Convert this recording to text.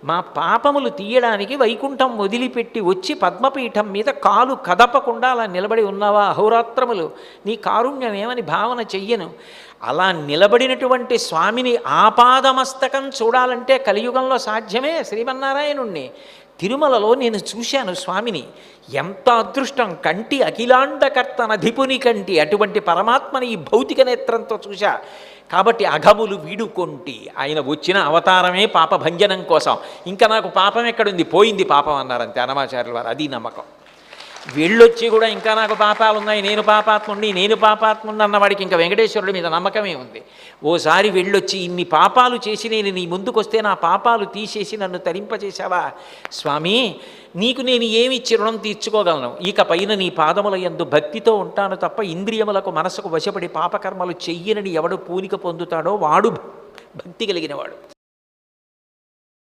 మా పాపములు తీయడానికి వైకుంఠం వదిలిపెట్టి వచ్చి పద్మపీఠం మీద కాలు కదపకుండా అలా నిలబడి ఉన్నావా అహోరాత్రములు? నీ కారుణ్యం ఏమని భావన చెయ్యను. అలా నిలబడినటువంటి స్వామిని ఆపాదమస్తకం చూడాలంటే కలియుగంలో సాధ్యమే శ్రీమన్నారాయణుణ్ణి. తిరుమలలో నేను చూశాను స్వామిని. ఎంత అదృష్టం! కంటి అఖిలాండకర్త నధిపుని కంటి అటువంటి పరమాత్మని ఈ భౌతిక నేత్రంతో చూశా. కాబట్టి అఘములు వీడుకొంటి. ఆయన వచ్చిన అవతారమే పాపభంజనం కోసం. ఇంకా నాకు పాపం ఎక్కడుంది, పోయింది పాపం అన్నారంతే అన్నమాచార్యుల వారు. అది నమ్మకం. వెళ్ళొచ్చి కూడా ఇంకా నాకు పాపాలు ఉన్నాయి, నేను పాపాత్ముండి అన్నవాడికి ఇంకా వెంకటేశ్వరుడి మీద నమ్మకమే ఉంది. ఓసారి వెళ్ళొచ్చి ఇన్ని పాపాలు చేసి నేను నీ ముందుకొస్తే నా పాపాలు తీసేసి నన్ను తరింపచేశావా స్వామి, నీకు నేను ఏమిచ్చి రుణం తీర్చుకోగలను? ఇక పైన నీ పాదముల యందు భక్తితో ఉంటాను తప్ప ఇంద్రియములకు మనసుకు వశపడి పాపకర్మలు చెయ్యనని ఎవడు పూనిక పొందుతాడో వాడు భక్తి కలిగినవాడు.